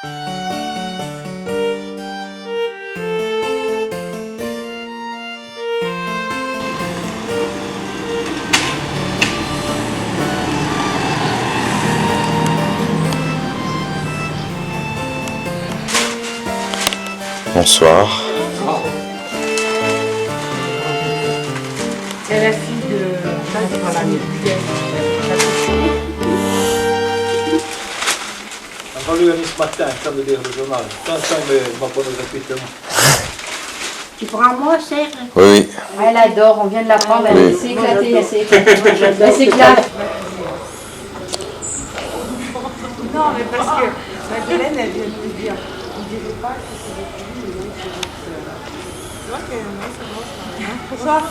Bonsoir. C'est la fille de... Han var lui ce matin, comme de dire le journal. Ça m'a pas gratuitement. Tu prends moi, Serge? Oui. Elle adore, on vient de la prendre, elle s'est éclatée, elle s'est éclatée. Elle s'éclate. Non, mais parce que Madeleine, elle vient de nous dire, on ne dirait pas que c'est des filles, mais non, c'est des filles. Tu vois que non, ça va. Bonsoir.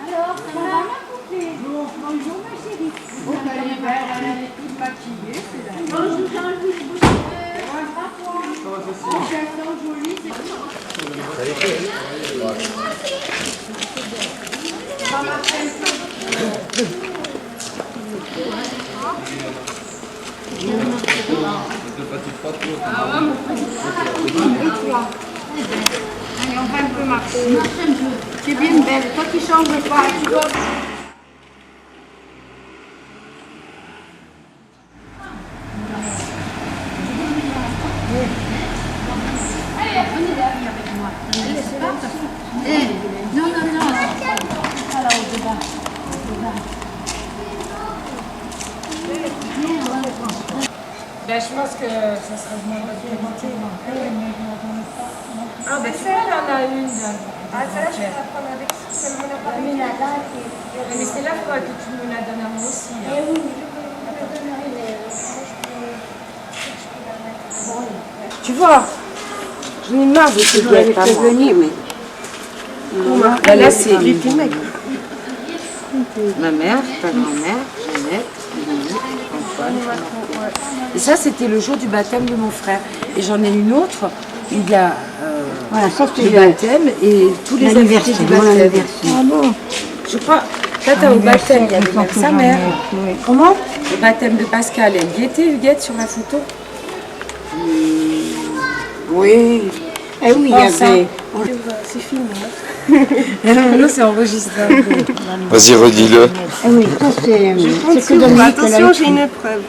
Alors, ça va ma poupée? Bonjour ma chérie. Oh, elle est belle, elle est toute maquillée, c'est là. Bonjour Jean-Louis. Oh, elles sont jolies, Allez, on va un peu marcher. Tu es bien belle. Toi qui changes pas, tu vois. Non, non, non. Pas là au débat. Ben, je pense que ça sera moins documenté. Ah, ben celle, on a une. Ah, celle-là, je vais la prendre avec celle qu'on a pas mis. Mais celle-là, il faudra que tu me la donnes à moi aussi. Eh oui, je te donnerai Tu vois, je n'ai marre de te dire pas venir, mais... Ben là, c'est lui qui mec. Ma mère, ta grand-mère, Jeannette, Antoine. Et ça, c'était le jour du baptême de mon frère. Et j'en ai une autre, il y a Voilà, ça le baptême et tous les invités du baptême. Ah bon? Je crois, là, au baptême, il y avait même sa mère. Comment? Le baptême de Pascal, elle y était, Huguette, sur la photo? Oui. Eh oui, il y avait... C'est fini. Non, c'est enregistré. Vas-y, redis-le. Eh oui, ça c'est que Dominique. Attention, j'ai une épreuve.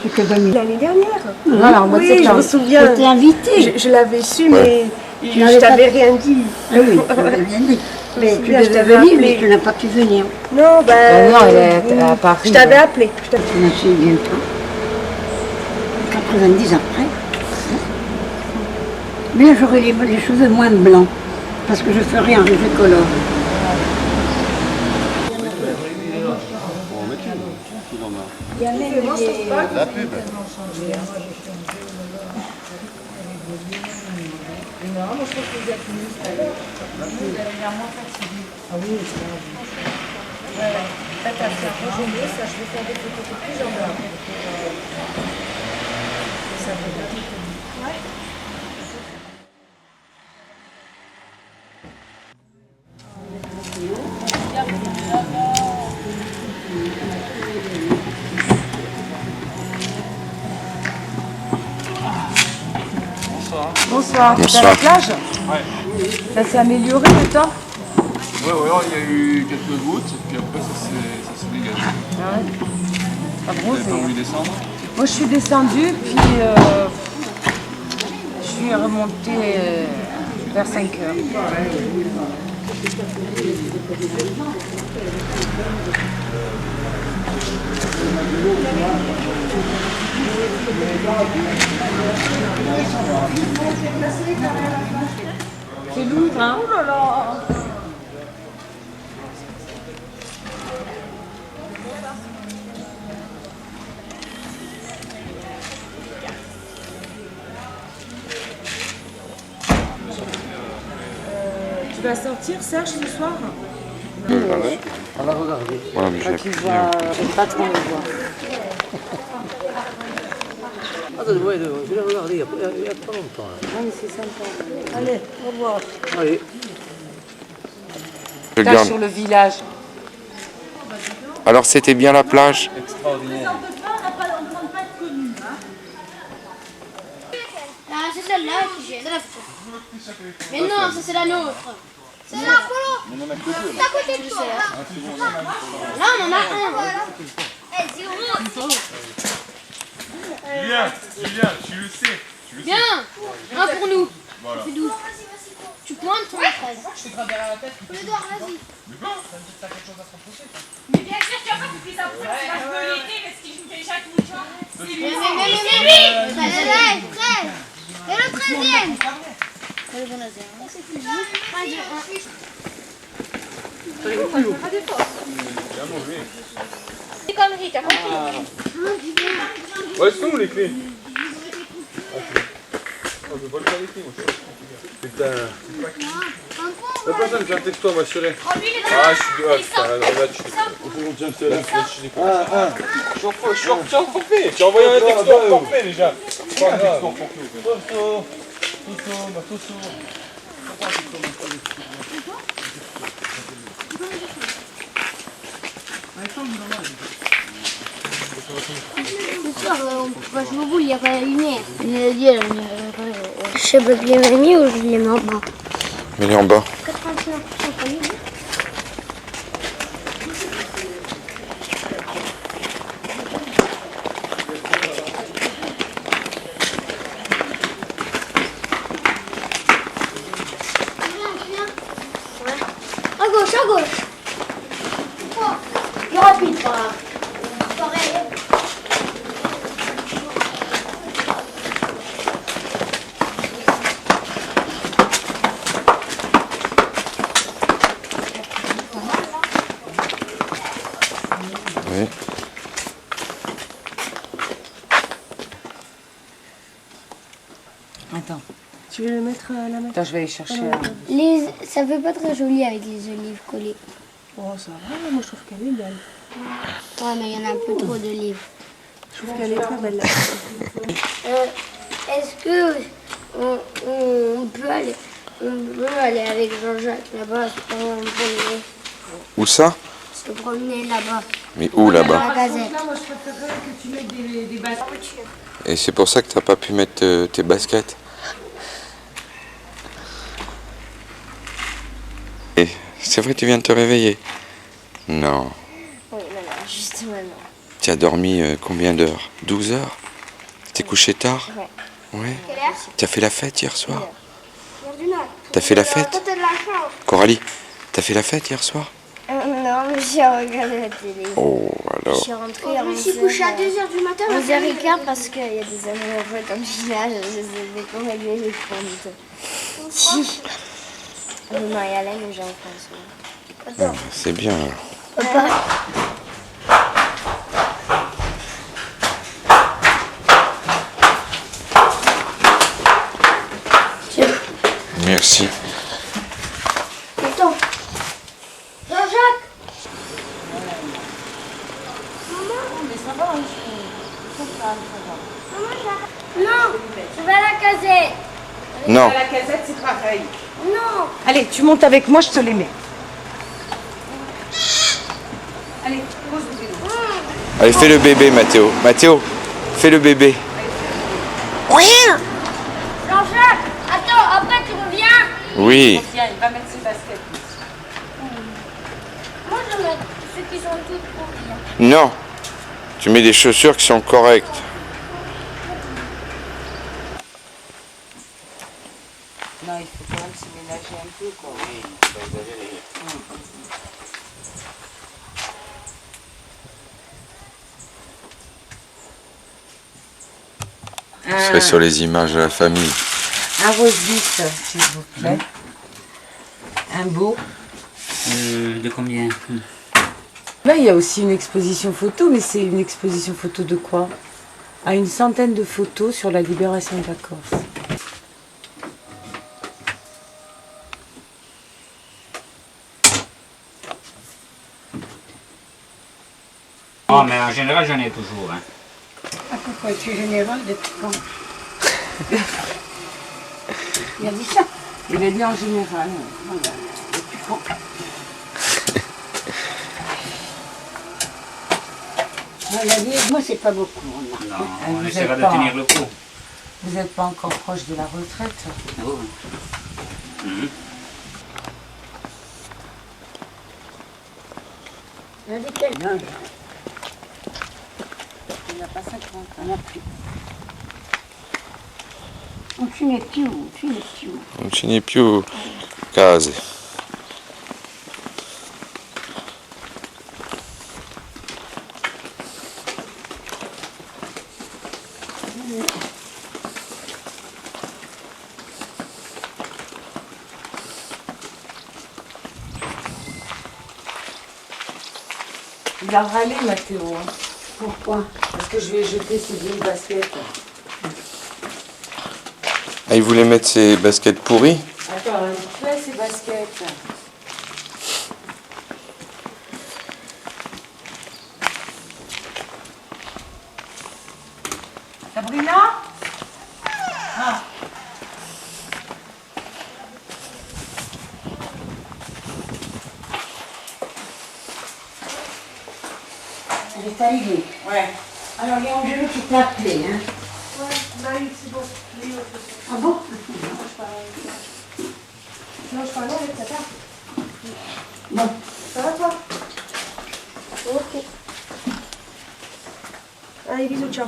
C'est que Dominique. L'année dernière. Voilà, en mois de Oui, je me septembre. souviens. J'étais invitée. Je l'avais su, Ouais. mais je t'avais rien dit. Ah oui, tu m'avais bien dit. Mais tu Là, je devais t'avais venir, appelé. mais tu n'as pas pu venir. Non, ben. Non, elle est à Paris. Je t'avais appelé. Je me suis bientôt. 90 après. Mais là, j'aurai les cheveux moins blancs. Parce que je ferai un rivet color. La pub. Bonsoir. Bonsoir. T'es à la plage? Ouais. Ça s'est amélioré le temps? Ouais, il y a eu quelques gouttes, puis après ça s'est dégagé. Ah ouais. Pas Vous bronzé. n'avez pas voulu descendre? Moi je suis descendue, puis je suis remontée vers 5 heures. C'est lourd, hein? Oh là là. Tu vas sortir, Serge, ce soir? On l'a regardé. Voilà, mais j'ai Tu appris. vois, j'aime pas trop le voir. Attends, ouais, je l'ai regardé il y a pas longtemps. Là. Ah, mais c'est sympa. Allez, au revoir. Allez. Je Tâche garde. sur le village. Alors, c'était bien la plage? Extraordinaire. Ah, c'est celle-là qui j'ai. Mais non, ça c'est la nôtre. C'est la Polo. On en a que deux. C'est à côté de toi. Là, on en a un. Julien, tu le sais. Bien. Un pour nous. Voilà. C'est 12. Tu pointes ton 13. Je te gratte derrière la tête. Edouard, vas-y. D'accord. Ça veut dire que t'as quelque chose à te reprocher. Mais bien sûr, tu vas pas couper sa poule, c'est la vérité, parce qu'il joue déjà tout le temps. C'est lui. C'est lui. C'est 13. Et le 13e. C'est le bon laser. C'est plus juste. Des conneries, t'as compris? Ouais, c'est où les clés? On peut pas le faire les clés, moi. Putain. La personne qui a un texto, moi, je suis là. Oh, lui, il est Ah, je suis là, putain, là, je suis Je suis en forfait. J'ai envoyé un texto en forfait déjà. C'est pas grave. Ce soir, on peut pas jouer au boule, il n'y a pas la lumière. Je sais pas que je l'ai mis ou je l'ai mis en bas. Mais il est en bas. 85% connu. À gauche, à gauche. Oh, il rapide pas. Pareil. Oui. Attends, Tu veux le mettre à la main? attends, je vais aller chercher. Ça fait pas très joli avec les olives collées. Oh, ça va, moi je trouve qu'elle est belle. Ouais, mais il y en a un peu trop d'olives. Je trouve qu'elle est très belle là. Est-ce que on peut aller avec Jean-Jacques là-bas se promener, Où ça? se promener là-bas, Mais où dans là-bas? la gazette? Là, moi, je préférerais que tu mettes des baskets. Et c'est pour ça que t'as pas pu mettre tes baskets? Et c'est vrai, tu viens de te réveiller? Non. Oui, non, juste maintenant. Tu as dormi combien d'heures? 12 heures? T'es couché tard? Ouais. Quelle heure? T'as fait la fête hier soir? L'heure du mat. T'as fait la fête? T'as de la chance. Coralie, t'as fait la fête hier soir? Non, mais j'ai regardé la télé. Oh, Je alors. suis rentrée à 11h. Je me suis couchée à 2h du matin. 11h15 parce qu'il y a des amis en fait dans le village. Je sais pas comment régler les comptes. Si. Marie-Hélène et Jean-François. Ah, c'est bien. alors. Papa. Merci. Attends. Jean-Jacques. Non, je vais à la casette. Non. À la casette, c'est pareil. Non. Allez, tu montes avec moi, je te les mets. Allez, pose le vélo. Allez, fais le bébé, Mathéo. Mathéo, fais le bébé. Jean-Jacques, attends, après tu reviens. Oui. Tiens, il va mettre ses baskets. Moi je mets ceux qui sont toutes pourries. Non. Tu mets des chaussures qui sont correctes. Non, il faut quand même se ménager un peu, quoi. Ce serait sur les images de la famille. Un rose-bis, s'il vous plaît. Un beau. De combien? Là, il y a aussi une exposition photo, mais c'est une exposition photo de quoi? À une centaine de photos sur la libération de la Corse. Oh, mais en général, j'en ai toujours. Hein. Ah, pourquoi tu es général depuis quand? Il a dit ça. Il a dit en général. Voilà. Depuis quand? Il a dit, moi, c'est pas beaucoup. Non, Vous on essaiera êtes de pas- tenir le coup. Vous n'êtes pas encore proche de la retraite. Oh. Mhm. Il a dit quel âge? Il n'a pas 50, il n'a plus. Non ci n'è più. Non ce n'è più case. Il a râlé, Mathéo. Hein. Pourquoi? Parce que je lui ai jeté ses vieilles baskets. Ah, il voulait mettre ses baskets pourries? Attends, il fait ses baskets. Sabrina? Elle est arrivée. Ouais. Alors, il y a Angelo qui t'a appelé, hein? Ouais, Marie, c'est bon. Ah bon? Non, je parle avec ta tata. Bon. Ça va toi? Ok. Allez, bisous, ciao.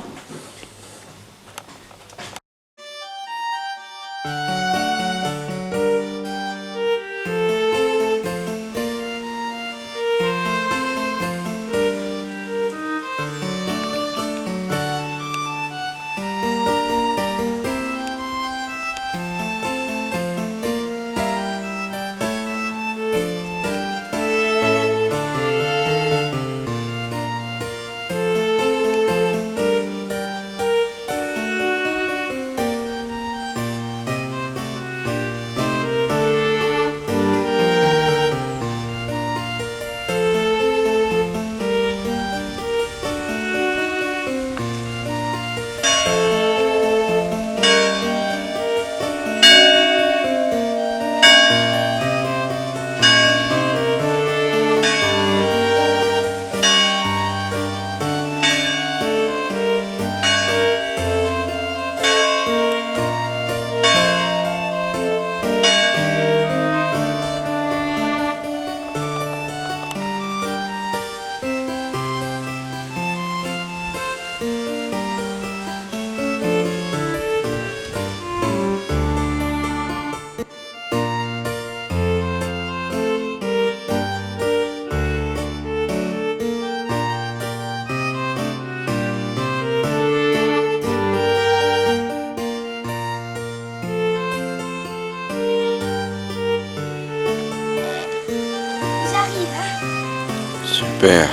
Super.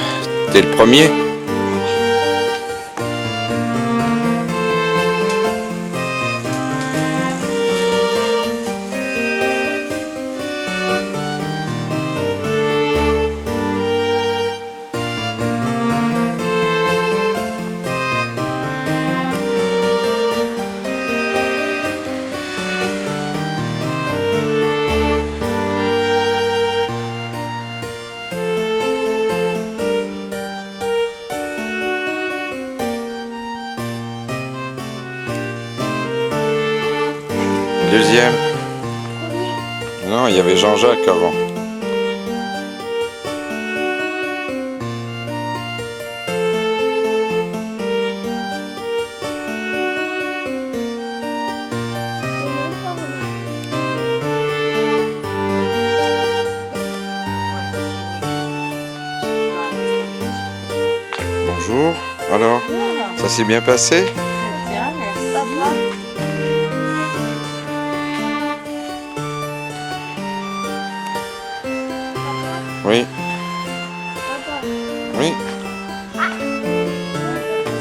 T'es le premier? Deuxième. Non, il y avait Jean-Jacques avant. Bonjour. Alors, ça s'est bien passé? Bien, merci. Oui. Papa. Oui.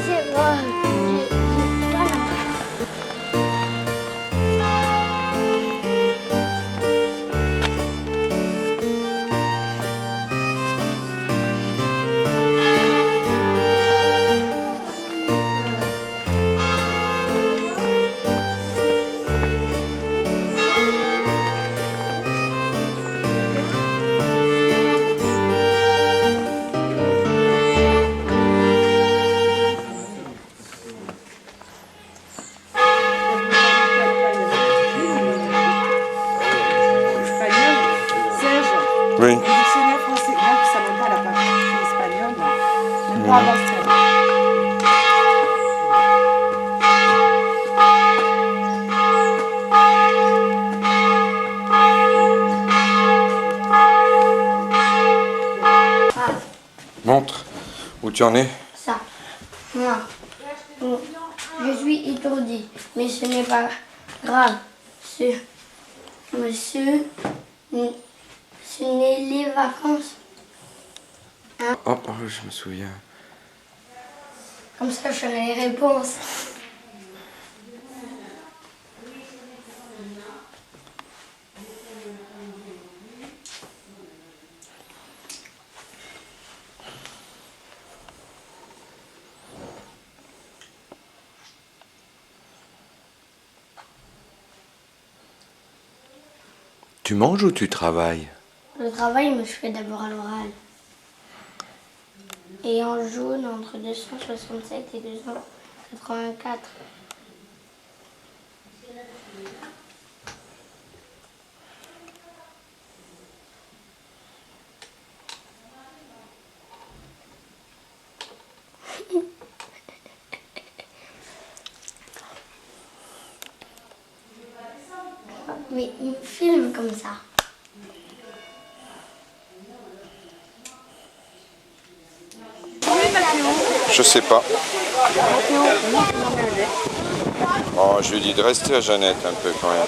C'est moi. Voilà. Espagnol. Serge, Oui. le dictionnaire français. Là, Samantha, elle n'a pas fait espagnol. Là. Même pas à Boston. Montre où tu en es. Ça. Moi. Je suis étourdi, mais ce n'est pas grave. Ce n'est les vacances. Oh, oh, je me souviens. Comme ça, je ferai les réponses. Tu manges ou tu travailles? Le travail, mais je fais d'abord à l'oral. Et en jaune, entre 267 et 284. Mais il me filme comme ça. Je sais pas. Oh, je lui dis de rester à Jeannette un peu quand même.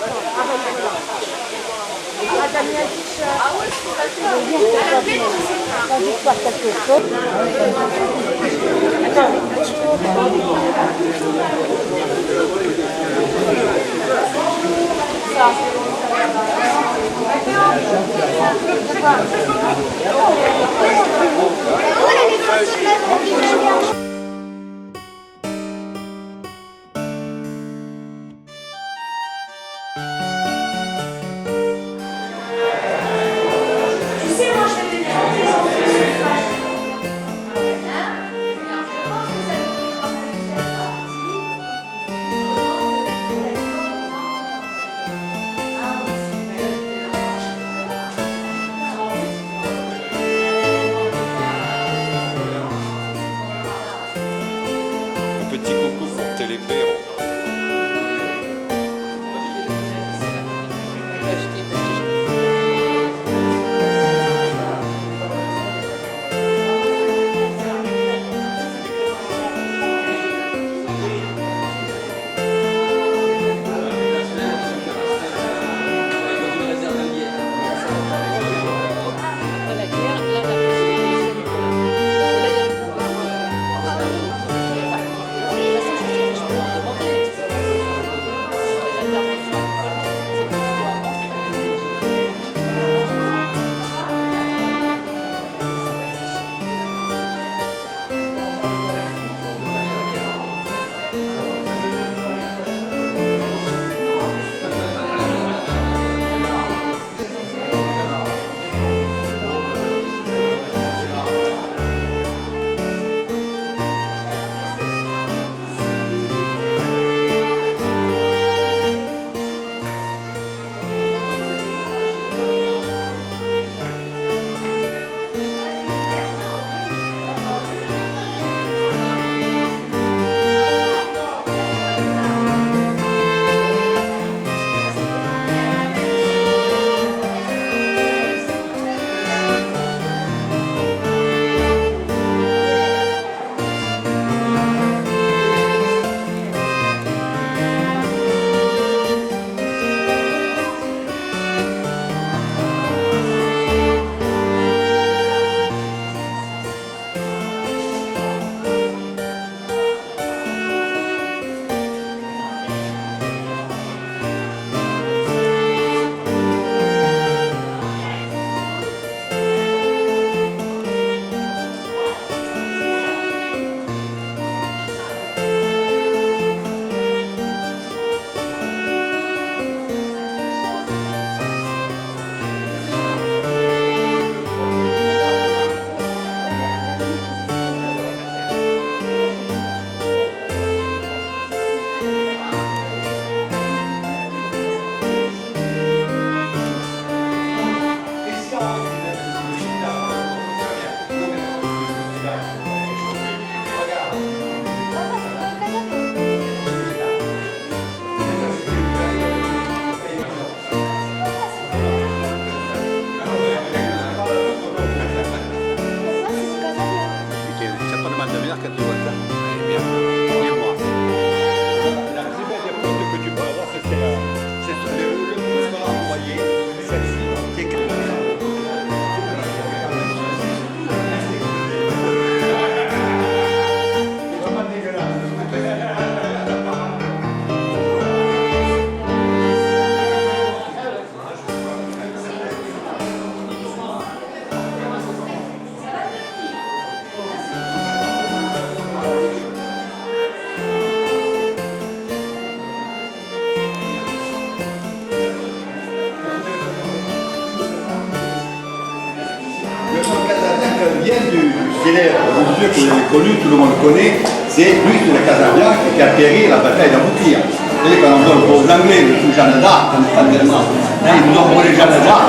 vient du célèbre monsieur que vous avez connu, tout le monde le connaît, c'est lui de Casabianca qui a péri la bataille d'Aboutir. Vous savez, quand on voit le pauvre anglais, le tout Jeanne d'Arc, on n'est pas tellement. Là, ils nous ont volé Jeanne d'Arc,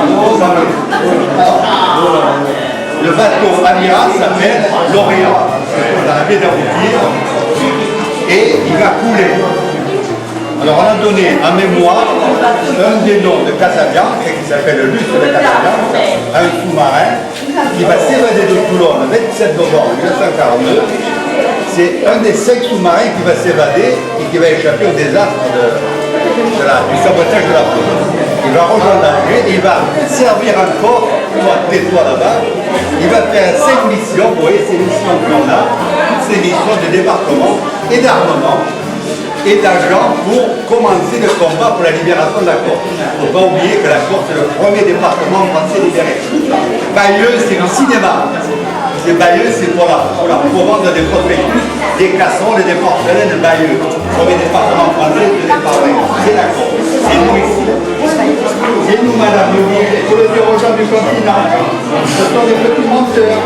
le bateau amiral s'appelle l'Orient, dans la baie d'Aboutir, et il va couler. Alors on a donné en mémoire un des noms de Casabianca, qui s'appelle le Luce de Casabianca, un sous-marin qui va s'évader de Toulon le 27 novembre 1942. C'est un des 5 sous-marins qui va s'évader et qui va échapper au désastre du sabotage de la flotte. Il va rejoindre l'Alger et il va servir encore, tais-toi là-bas, il va faire 5 missions, vous voyez ces missions qu'on a, toutes ces missions de débarquement et d'armement et d'argent pour commencer le combat pour la libération de la Corse. Il ne faut pas oublier que la Corse est le premier département français libéré. Bayeux, c'est le cinéma. C'est Bayeux, c'est pour la provence des prospectus, des casseroles et des porcelaines de Bayeux. Le premier département français, c'est la Corse. C'est nous ici. C'est nous, madame, il faut le dire aux gens du continent. Ce sont des petits menteurs.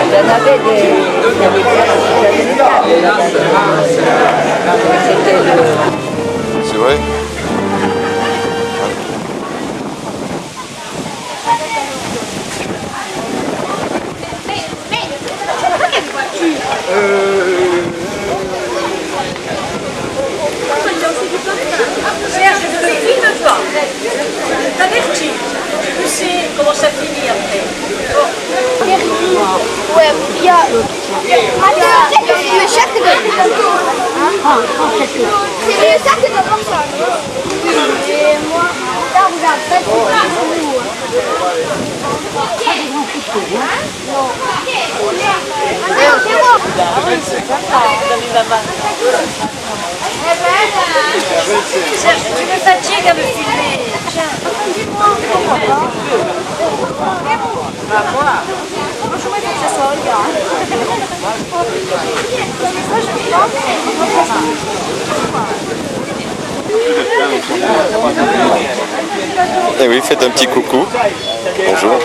Il y en avait C'est vrai? Serge, filme-toi. T'avertis. Tu sais comment ça finit après. Ouais, il y a le sac de c'est le sac de porcelaine. Et moi, là, regarde, ça c'est Serge, tu me fatigues à me filmer. Tiens. Va voir. Je me dis que ce soit Olga. Eh oui, faites un petit coucou. Bonjour.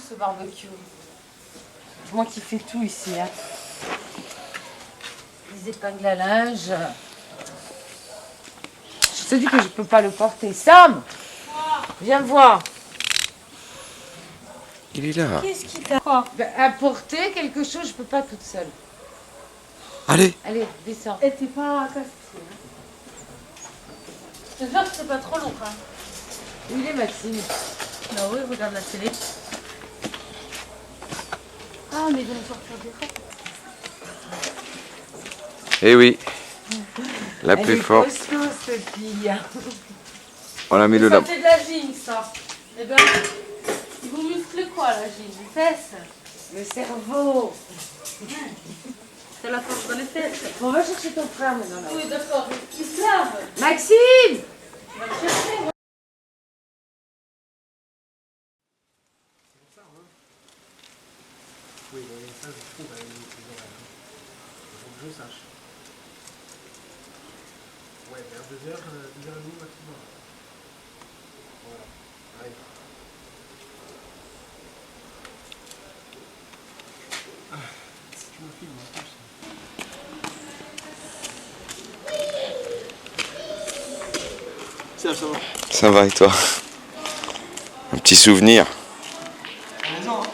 ce barbecue. C'est moi qui fais tout ici. Hein. Les épingles à linge. Je te dis que je peux pas le porter. Sam, viens voir. Il est là. Qu'est-ce qui t'a quoi apporter quelque chose, je peux pas toute seule. Allez. Allez, descends. Et t'es pas cassé. Je te jure que c'est pas trop long. Hein. Où il est Maxime? Bah oui, regarde la télé. Ah, mais il va nous sortir des fois. Eh oui. La Elle plus est forte. costaud, cette fille. On a mis le Ça lab. c'est de la gym, ça. Eh ben, il vous muscle quoi, la gym? Les fesses? Le cerveau. C'est la force dans les fesses. On va chercher ton frère maintenant. Là. Oui, d'accord. Il se lave. Maxime! Tu vas le chercher. Oui, ça, je trouve, avec les horaires. Il faut que je sache. Ouais, vers 2h, 2h30 maximum. Voilà. Allez. Si tu me filmes en plus. Ça va. Ça va et toi? Un petit souvenir. Raison, hein.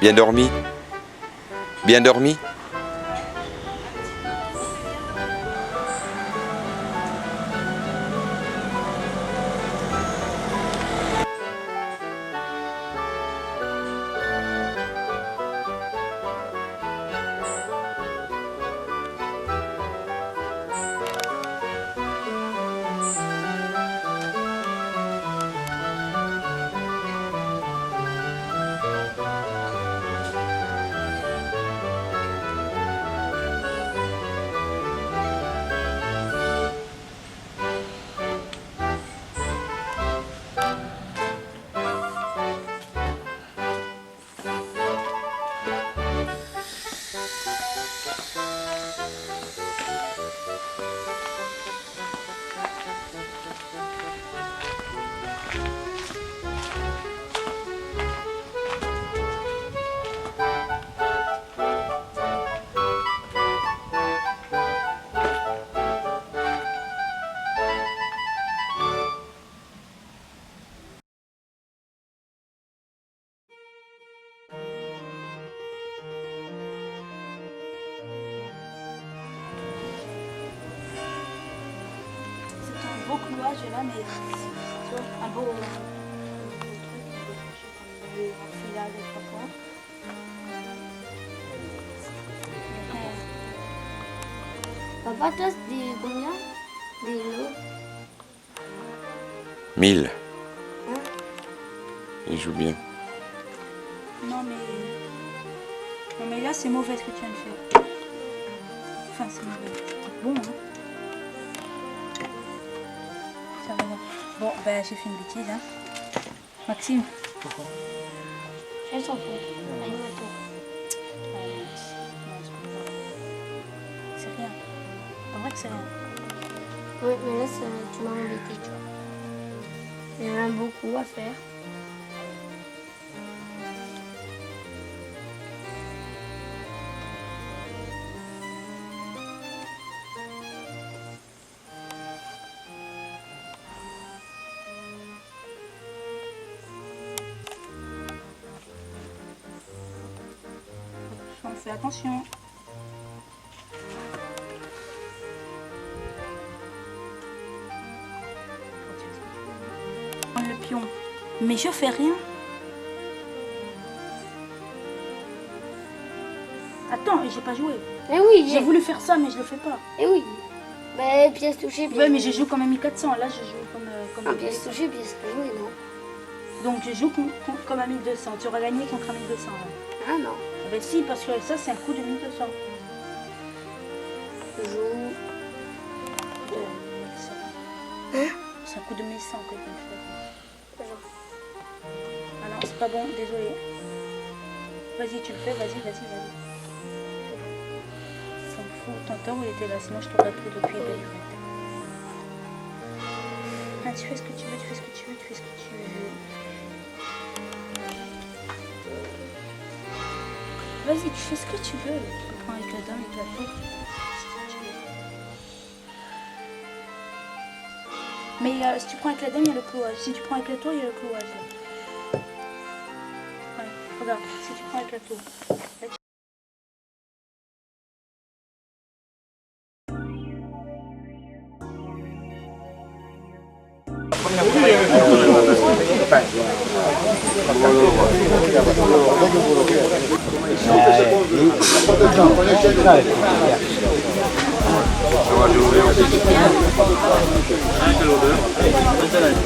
Bien dormi? Bien dormi? Beau clouage là, mais tu vois, un beau truc, un filage, je sais pas quoi. Papa, toi, c'est combien? Des lots? 1000. Il joue bien. Non mais là c'est mauvais ce que tu viens de faire. Enfin c'est mauvais. C'est bon hein. Ça va. Bon ben j'ai fait une bêtise hein. Maxime, Pourquoi? Elle s'en fout. Elle est moto. C'est rien. C'est vrai que c'est rien. Oui, mais là, tu m'as embêté, tu vois. Il y en a beaucoup à faire. On fait attention. Le pion. Mais je fais rien. Attends, j'ai pas joué. Eh oui, J'ai voulu faire ça, mais je le fais pas. Eh oui. Bah, pièce touchée, pièce Ouais, mais je joue quand même 1400. Là, je joue comme Ah, pièce touchée, pièce jouée, non. Donc, je joue comme à 1200. Tu auras gagné contre un 1200. Ouais. Ah non. Ben si, parce que ça, c'est un coup de 1200. Je joue. C'est un coup de 1100 que je vais faire. Ah non, c'est pas bon, désolé. Vas-y, tu le fais, vas-y. Ça me fout, ton temps il était là, sinon je t'aurais pris depuis belle lurette. Ah, tu fais ce que tu veux, tu fais ce que tu veux. Vas-y, tu fais ce que tu veux. Tu prends avec la dame, avec la fête. Mais si tu prends avec la dame, il y a le clouage. Si tu prends avec la tour, il y a le clouage. Ouais, regarde, si tu prends avec la tour.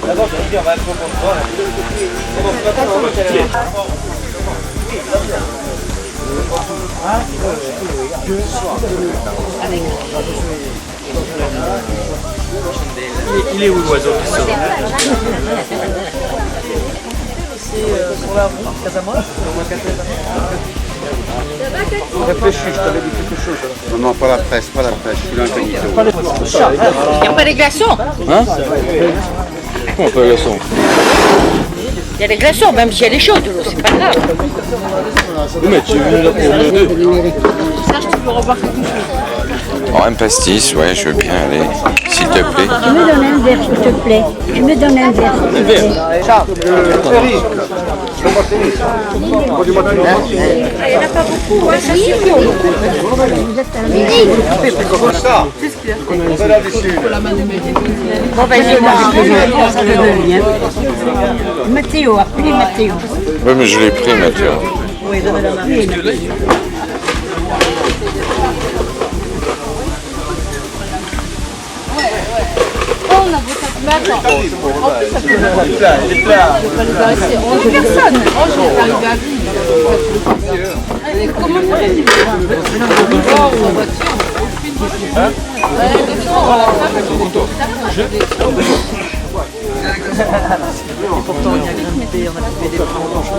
Là, Il est où l'oiseau qui sort? C'est sur la route, Casamance. Réfléchis, je t'avais dit quelque chose. Non, pas la presse, je suis l'incognito. Il n'y a pas de glaçons. Hein? Comment pas les glaçons? Il y a des glaçons, même si elle est chaude, l'eau, c'est pas grave. Oui, mais tu veux là pour nous deux. Serge, tu peux revoir quelque chose. Oh, un pastis, ouais, je veux bien aller, s'il te plaît. Tu me donnes un verre, s'il te plaît. Tu me donnes un verre. Un verre. Il n'y en a pas beaucoup, hein, ça suffit. Vous êtes un Bon, vas-y, Mathéo, appelez Mathéo. Oui, mais je l'ai pris, Mathieu. Oui, donne la main. On a beaucoup de matin. En plus, ça fait Il est plat. 11 personnes. Oh, je vais arriver à vie. Comment ça fait? En voiture. Pourtant, on y a vite, mais on a fait des planches,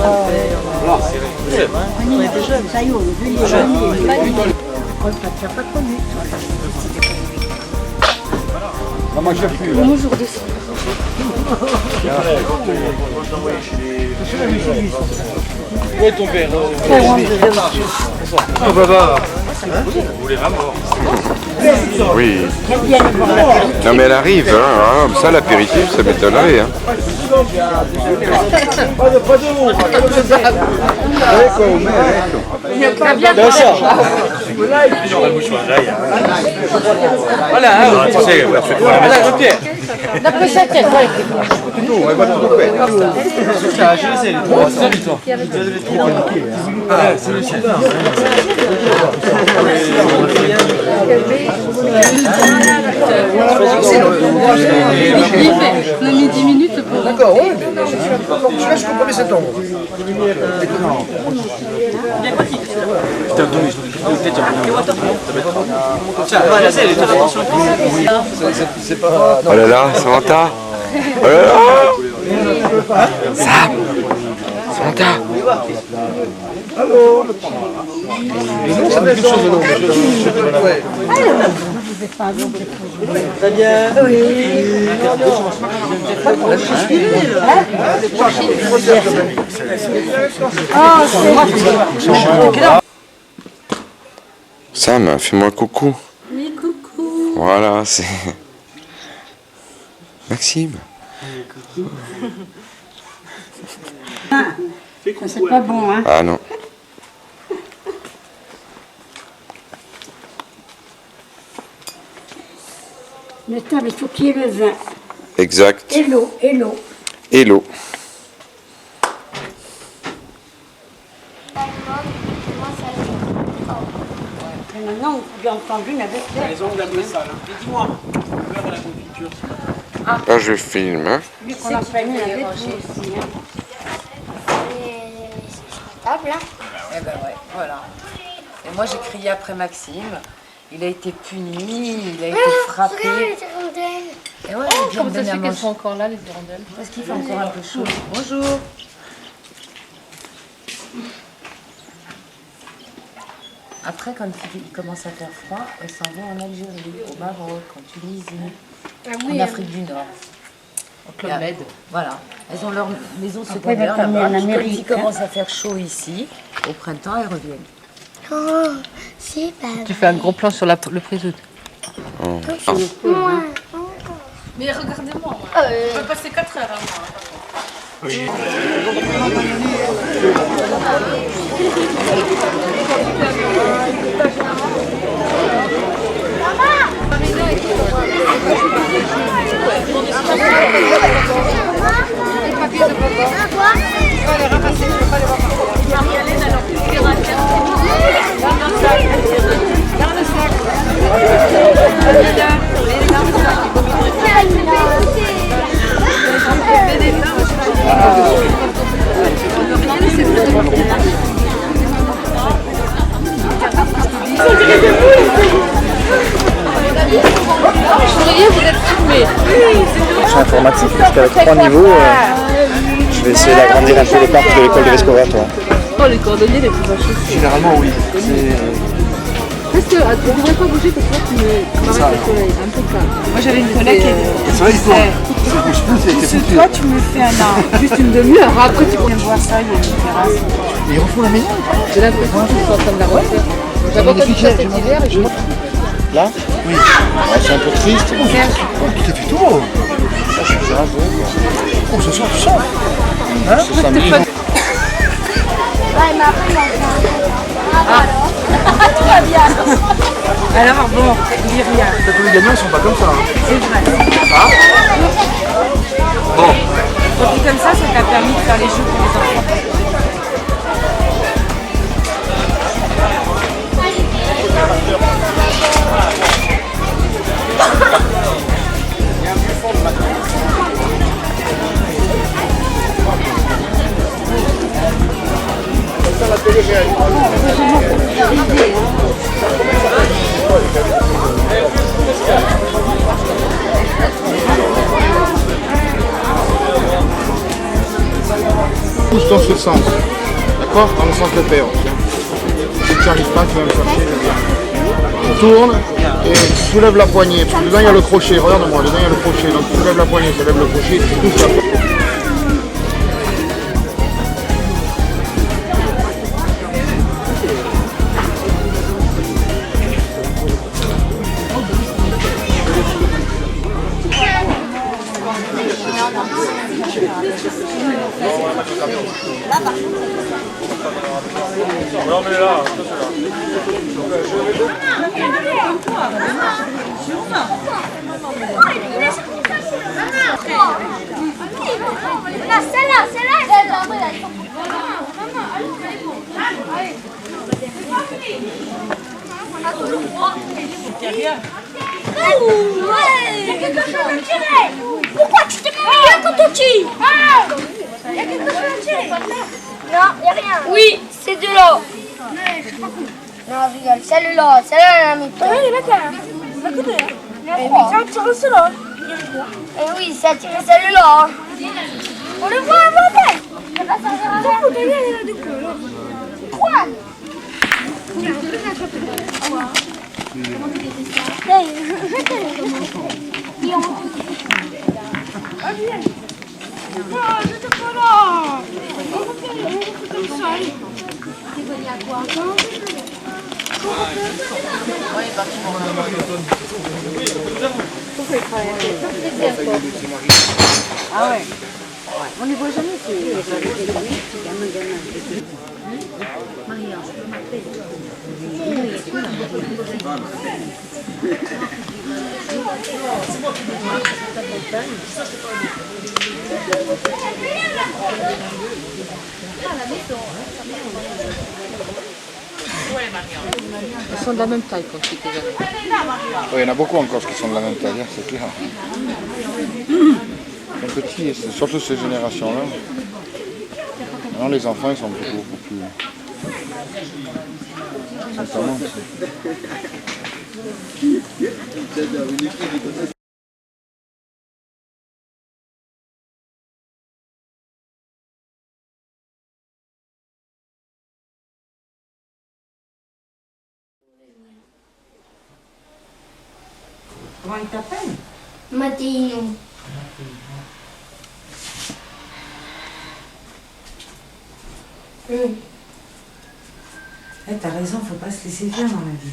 on était jeunes, ça y est, on est jeunes. On ne t'a pas connu. Moi, je plus. Bonjour de ça. Où est ton père? Oh, papa. Vous voulez vraiment? Oui. Non, mais elle arrive, hein. Ça, l'apéritif, ça m'étonnerait, hein. Voilà, tu sais, Pierre. D'après sa tête, voilà. C'est le chien. On a mis 10 minutes pour... D'accord, oui, mais celui-là jusqu'au 1er septembre. Putain, Domi, peut-être tiens, c'est pas... Oh là là, Samantha. Oh là là. Sam. Fanta. Très bien. Sam, fais-moi coucou. Oui, coucou. Voilà, c'est... Maxime. C'est pas bon, hein. Ah non. Mais attends, il faut qu'il y ait le vin. Exact. Et l'eau, et l'eau. Et l'eau. Et maintenant, j'ai entendu une avec l'air. Les ongles après ça, là. Mais dis-moi, le beurre et la confiture, c'est pas... Ah, je filme. Hein. Vu qu'on en fait une avec vous aussi, hein. Table, hein. Eh ben ouais, voilà. Et moi j'ai crié après Maxime. Il a été puni, il a été frappé. Regarde les hirondelles. Et ouais, Comment ça se fait qu'elles sont encore là, les hirondelles? Parce qu'il fait encore un peu chaud. Bonjour. Après, quand il commence à faire froid, elles s'en vont en Algérie, au Maroc, en Tunisie, en Afrique du Nord. Au Club Med. Voilà. Elles ont leur maison Après, secondaire elles vont là-bas. en Puis Quand Amérique, il commence à faire chaud ici, au printemps, elles reviennent. Oh, c'est pas Tu fais un gros plan sur le présoute. Oh. Mais regardez-moi, on peut passer 4 heures à moi. Je suis informatique parce qu'avec 3 niveaux, je vais essayer d'agrandir un peu le parc de l'école de l'exploratoire. Oh, les coordonnées les plus fâcheuses. Généralement, oui. Reste, tu ne devrais pas bouger parce que là, tu me arrêtes le soleil. Impeccable. Moi j'avais une collègue qui Le soleil, il tourne. Ça bouge plus, c'est foutu. toi tu me fais juste une demi-heure. Après tu viens voir ça, il y a une terrasse. Mais ils refont la maison. J'ai l'impression qu'ils sont en train de la refaire. J'avais entendu ça cet hiver et je... Là? Oui. Ouais, c'est un peu triste. Oh, tout est fait tout beau. Oh, ce soir, tu sens. Hein? Ce samedi. Ouais, mais après, tout va bien. Alors bon, il dit rien. Peut-être que les gagnants, ils sont pas comme ça. Hein. C'est vrai. Ah? Bon. Quand tu es comme ça t'a permis de faire les jeux pour les enfants. Pousse dans ce sens, d'accord? Dans le sens de paix. Si tu n'y arrives pas, tu vas me chercher. Tu tournes et tu soulèves la poignée, parce que dedans il y a le crochet, regarde-moi, dedans il y a le crochet, donc tu soulèves la poignée, tu lèves le crochet et tu pousses la poignée. Non mais là, Celle-là, pourquoi tu te mets bien quand on tire? Il y a quelque chose à tirer. Non, il n'y a rien. Oui, c'est de l'eau. Non, je rigole. Celle-là, elle a mis. Oui, il est là. Et oui, ça tire celle-là. Et oui, ça tire celle-là. On le voit à modèle. Ça va servir à rien. Il a du coup. Quoi? Ah ouais. On les voit jamais, Ils sont de la même taille quand tu étais jeune. Il y en a beaucoup encore qui sont de la même taille, c'est clair. Les petits, surtout ces générations-là. Maintenant, les enfants, ils sont beaucoup plus... Sincèrement. Comment il t'appelle? Mattino. T'as raison, faut pas se laisser faire dans la vie.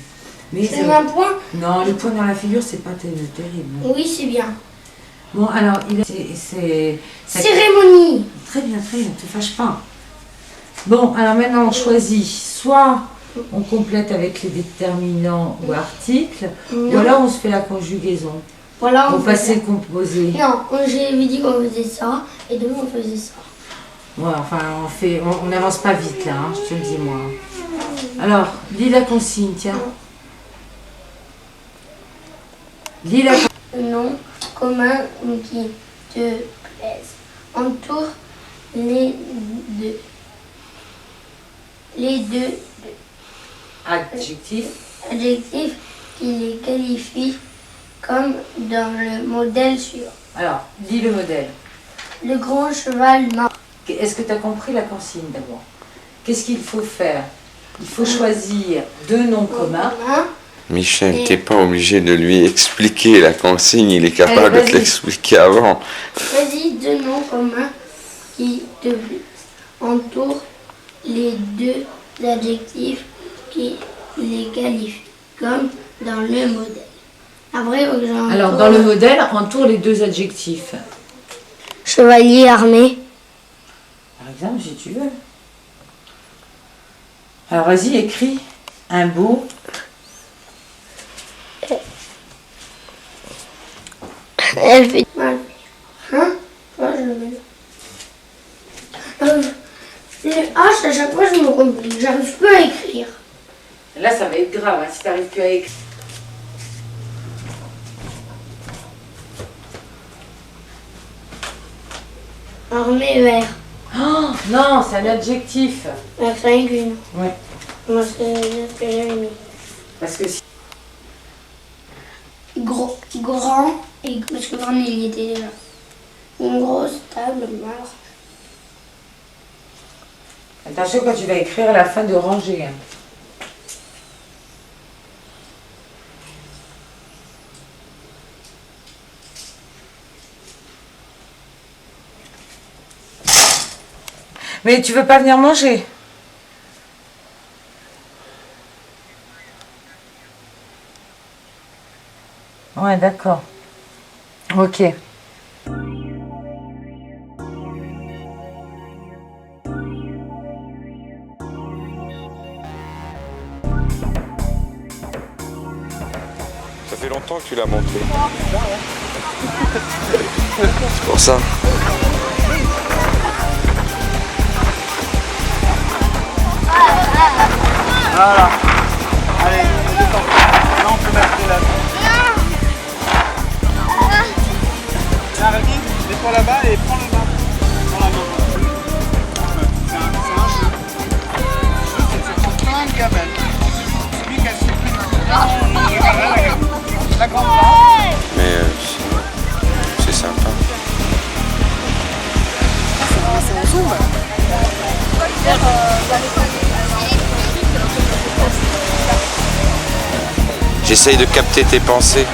Mais C'est un point? Non, le point dans la figure, c'est pas terrible. Oui, c'est bien. Bon, alors, c'est... Cérémonie. Très bien, ne te fâche pas. Bon, alors maintenant, on choisit soit on complète avec les déterminants ou articles, ou alors on se fait la conjugaison. Voilà, on passait composé. Non, j'ai dit qu'on faisait ça, et demain on faisait ça. Ouais, enfin, on n'avance pas vite là, hein, je te le dis moi. Alors, lis la consigne, tiens. Lis la consigne. Nom commun qui te plaise. Entoure les deux adjectifs qui les qualifient comme dans le modèle suivant. Alors, lis le modèle. Le grand cheval mort. Est-ce que tu as compris la consigne d'abord? Qu'est-ce qu'il faut faire? Il faut choisir deux noms communs. Michel, t'es pas obligé de lui expliquer la consigne, il est capable de te l'expliquer avant. Choisis deux noms communs qui te plaisent. Entoure les deux adjectifs qui les qualifient, comme dans le modèle. Après, alors, dans le modèle, entoure les deux adjectifs. Chevalier armé. Par exemple, si tu veux. Alors, vas-y, écris un beau. Elle fait mal. Hein? Moi, je le Le H, à chaque fois, je me complique. J'arrive plus à écrire. Là, ça va être grave, hein, si tu n'arrives plus à écrire. Armé vert. Oh, non, c'est un adjectif. Avec une. Oui. Moi, c'est ce que j'avais mis. Parce que si... Grand, et parce que grand, il y était déjà. Une grosse table marron. Attention quand tu vas écrire à la fin de rangée. Hein. Mais tu veux pas venir manger? Ouais, d'accord. Ok. Ça fait longtemps que tu l'as monté. C'est pour ça. Voilà. Allez, descends. Là, on peut mettre là. Tiens, Rémi, mets-toi là-bas et prends le bain. Prends la main. C'est un jeu. Le jeu, c'est que tu prends plein de gamelles. Celui qui a la grande main. Mais c'est sympa. J'essaye de capter tes pensées.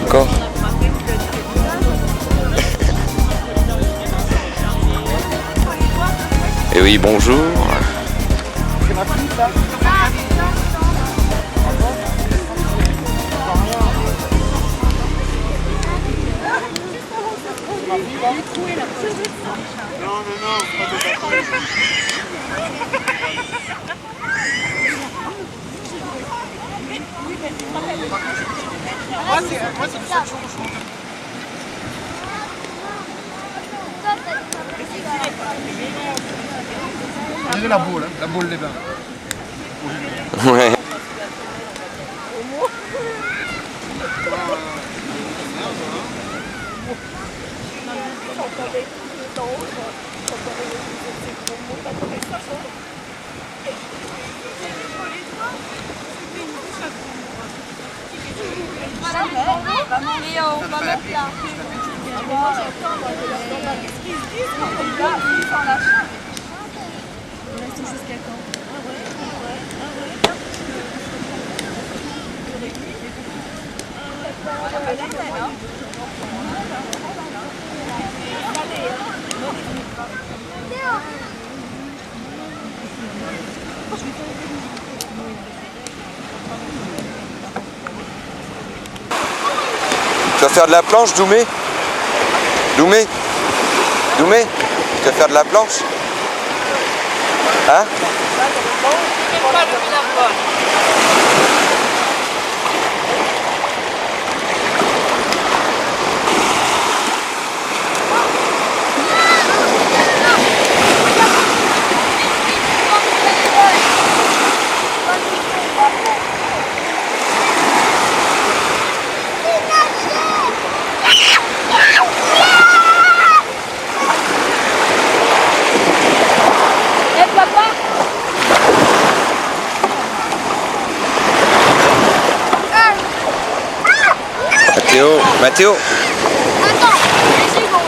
Encore. Et oui, bonjour. C'est ma fille, ça. Non, pas de Moi, c'est une seule chose. Regardez la boule des bains. Ouais. Léo, on va mettre là. Qu'est-ce qu'ils se disent quand on est là, ils s'en lâchent. On reste jusqu'à quand? Tu vas faire de la planche, Doumé? Doumé? Doumé? Tu vas faire de la planche? Hein? Mathéo. Attends, une seconde.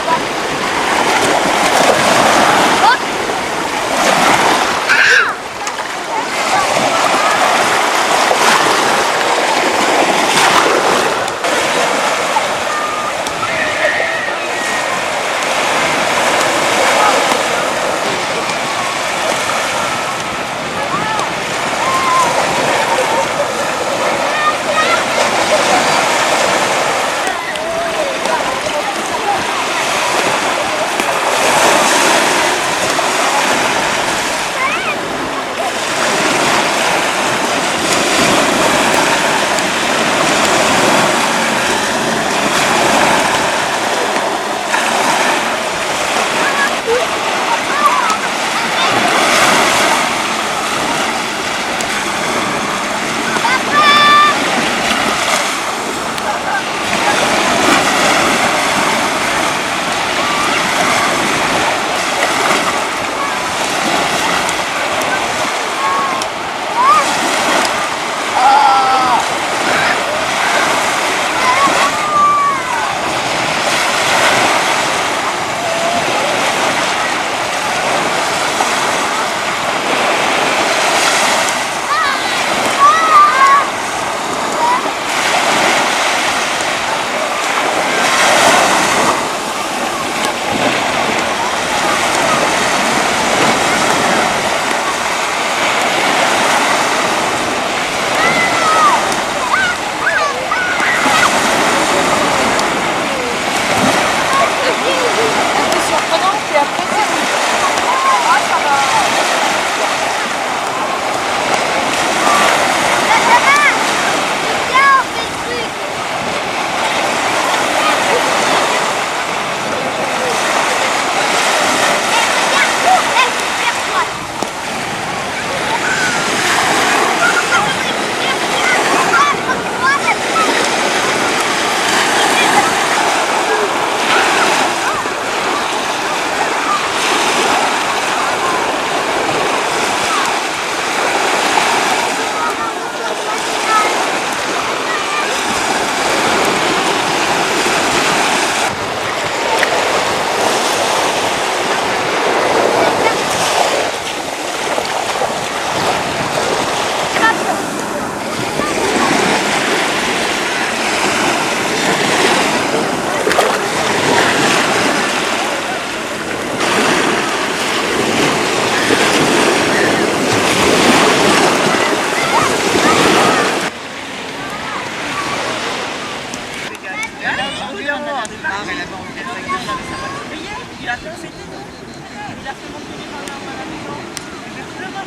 versement que les gens à la maison.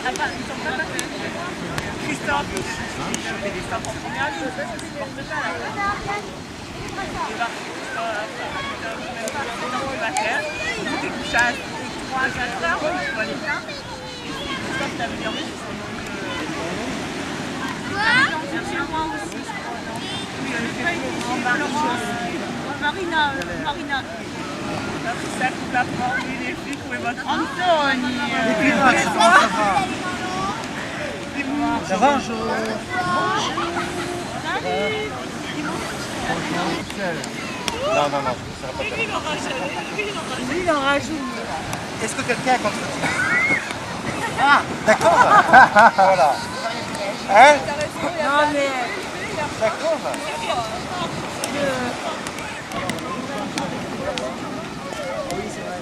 Ah bah, ils sont pas passés. Christophe, il fait des stops en première ligne, ça ne supporte pas là. Il va faire, il était couché à 3 à 4 heures, je vois les cas. Et puis Christophe t'a amélioré jusqu'au nom de... Chez moi aussi, je crois. Oui, elle était Marina. La poussette, toute la porte, les filles, trouvez votre Anthony. Ça va, Jo? Non, ça va pas faire. Lui, il en rajoute. Est-ce que quelqu'un est contre Ah, d'accord. Voilà. Hein? Non, mais... D'accord. Oui, c'est vrai.